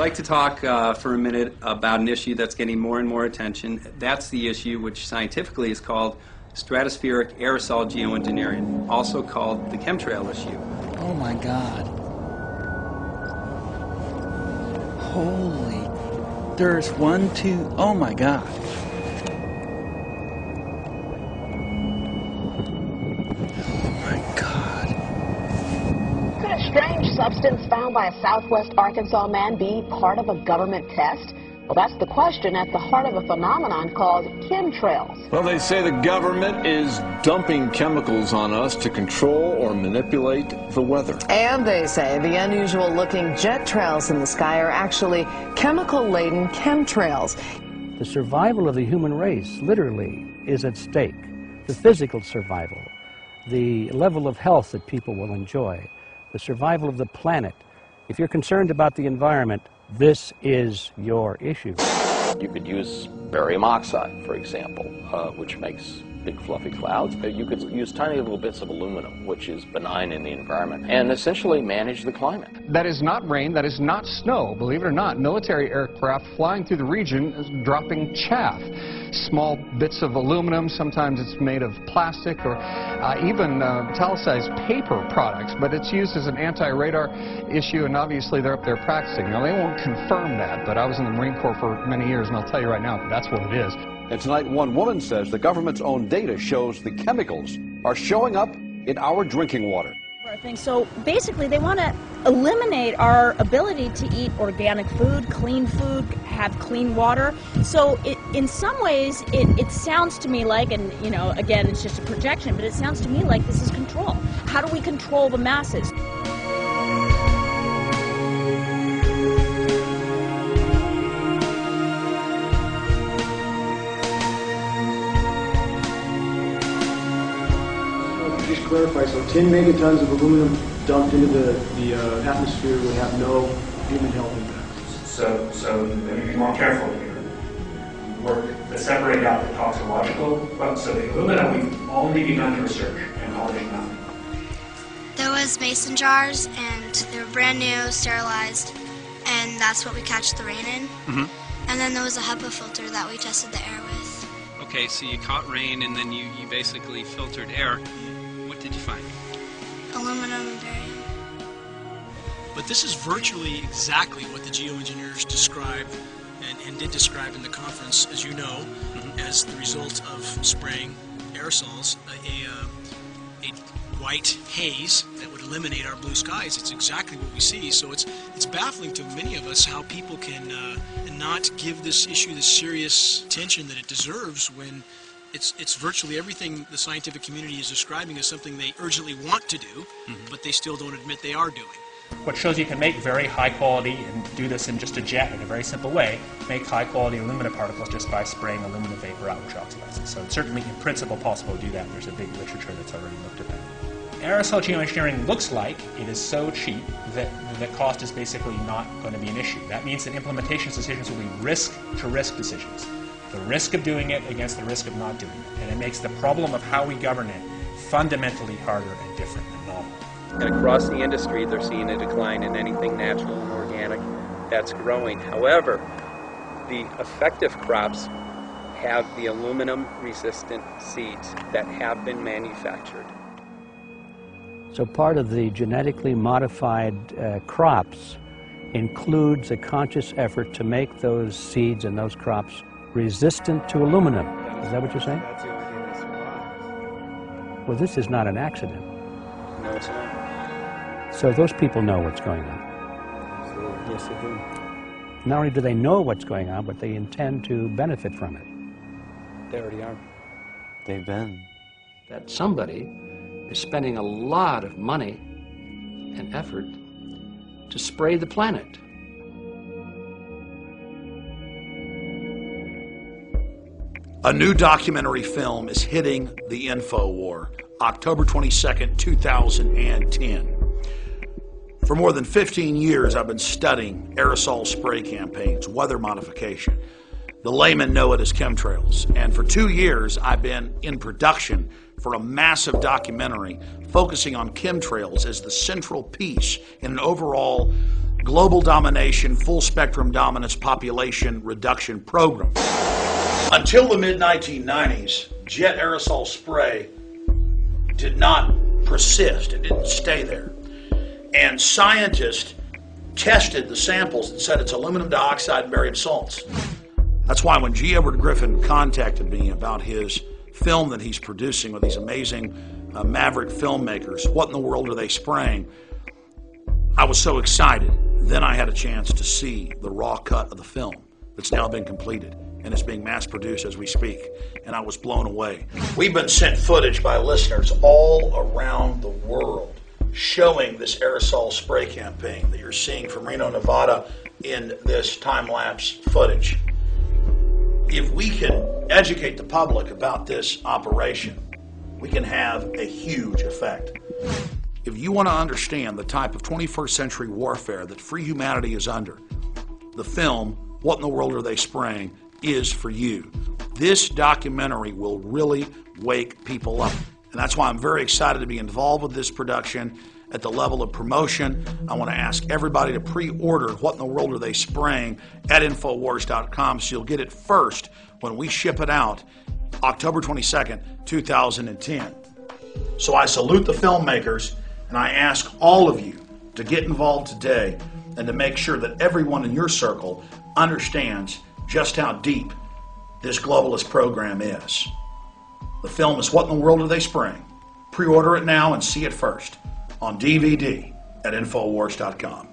like to talk for a minute about an issue that's getting more and more attention. That's the issue which scientifically is called stratospheric aerosol geoengineering, also called the chemtrail issue. Oh my God. Holy. There's one, two, oh my God. Oh my God. Could a strange substance found by a southwest Arkansas man be part of a government test? Well, that's the question at the heart of a phenomenon called chemtrails. Well, they say the government is dumping chemicals on us to control or manipulate the weather. And they say the unusual-looking jet trails in the sky are actually chemical-laden chemtrails. The survival of the human race, literally, is at stake. The physical survival, the level of health that people will enjoy, the survival of the planet. If you're concerned about the environment, this is your issue. You could use barium oxide, for example, which makes big fluffy clouds. You could use tiny little bits of aluminum, which is benign in the environment, and essentially manage the climate. That is not rain, that is not snow. Believe it or not, military aircraft flying through the region is dropping chaff. Small bits of aluminum, sometimes it's made of plastic or even italicized paper products, but it's used as an anti-radar issue, and obviously they're up there practicing. Now, they won't confirm that, but I was in the Marine Corps for many years, and I'll tell you right now, that's what it is. And tonight, one woman says the government's own data shows the chemicals are showing up in our drinking water. So basically, they want to eliminate our ability to eat organic food, have clean water. So in some ways, it sounds to me like, and you know, again, it's just a projection, but it sounds to me like this is control. How do we control the masses? Just clarify, so 10 megatons of aluminum dumped into the atmosphere would have no human health impact. So let me be more careful here. Work to separate out the toxicological, so the aluminum we've only begun to research and knowledge nothing. There was mason jars, and they were brand new, sterilized, and that's what we catch the rain in. And then there was a HEPA filter that we tested the air with. Okay, so you caught rain and then you basically filtered air. What did you find? Aluminum and barium. But this is virtually exactly what the geoengineers described and did describe in the conference, as you know, as the result of spraying aerosols, a white haze that would eliminate our blue skies. It's exactly what we see. So it's baffling to many of us how people can not give this issue the serious attention that it deserves when it's virtually everything the scientific community is describing as something they urgently want to do, but they still don't admit they are doing. What shows you can make very high quality, and do this in just a jet in a very simple way, make high quality aluminum particles just by spraying aluminum vapor out, which oxidizes. So it's certainly in principle possible to do that, and there's a big literature that's already looked at that. Aerosol geoengineering looks like it is so cheap that the cost is basically not going to be an issue. That means that implementation decisions will be risk-to-risk decisions. The risk of doing it against the risk of not doing it. And it makes the problem of how we govern it fundamentally harder and different and novel. And across the industry, they're seeing a decline in anything natural and organic that's growing. However, the effective crops have the aluminum-resistant seeds that have been manufactured. So part of the genetically modified crops includes a conscious effort to make those seeds and those crops resistant to aluminum. Is that what you're saying? That's the only thing that survives. Well, this is not an accident. No, it's not. So those people know what's going on. Absolutely. Yes, they do. Not only do they know what's going on, but they intend to benefit from it. They already are. They've been. That somebody is spending a lot of money and effort to spray the planet. A new documentary film is hitting the info war, October 22nd, 2010. For more than 15 years, I've been studying aerosol spray campaigns, weather modification. The laymen know it as chemtrails. And for 2 years, I've been in production for a massive documentary focusing on chemtrails as the central piece in an overall global domination, full spectrum dominance population reduction program. Until the mid-1990s, jet aerosol spray did not persist. It didn't stay there. And scientists tested the samples and said it's aluminum dioxide and barium salts. That's why when G. Edward Griffin contacted me about his film that he's producing with these amazing maverick filmmakers, what in the world are they spraying? I was so excited. Then I had a chance to see the raw cut of the film that's now been completed and is being mass produced as we speak, and I was blown away. We've been sent footage by listeners all around the world showing this aerosol spray campaign that you're seeing from Reno, Nevada in this time-lapse footage. If we can educate the public about this operation, we can have a huge effect. If you want to understand the type of 21st century warfare that free humanity is under, the film, What in the World Are They Spraying?, is for you. This documentary will really wake people up. And that's why I'm very excited to be involved with this production at the level of promotion. I want to ask everybody to pre-order What in the World Are They Spraying at Infowars.com so you'll get it first when we ship it out October 22nd, 2010. So I salute the filmmakers, and I ask all of you to get involved today and to make sure that everyone in your circle understands just how deep this globalist program is. The film is What in the World Are They Spraying? Pre-order it now and see it first on DVD at Infowars.com.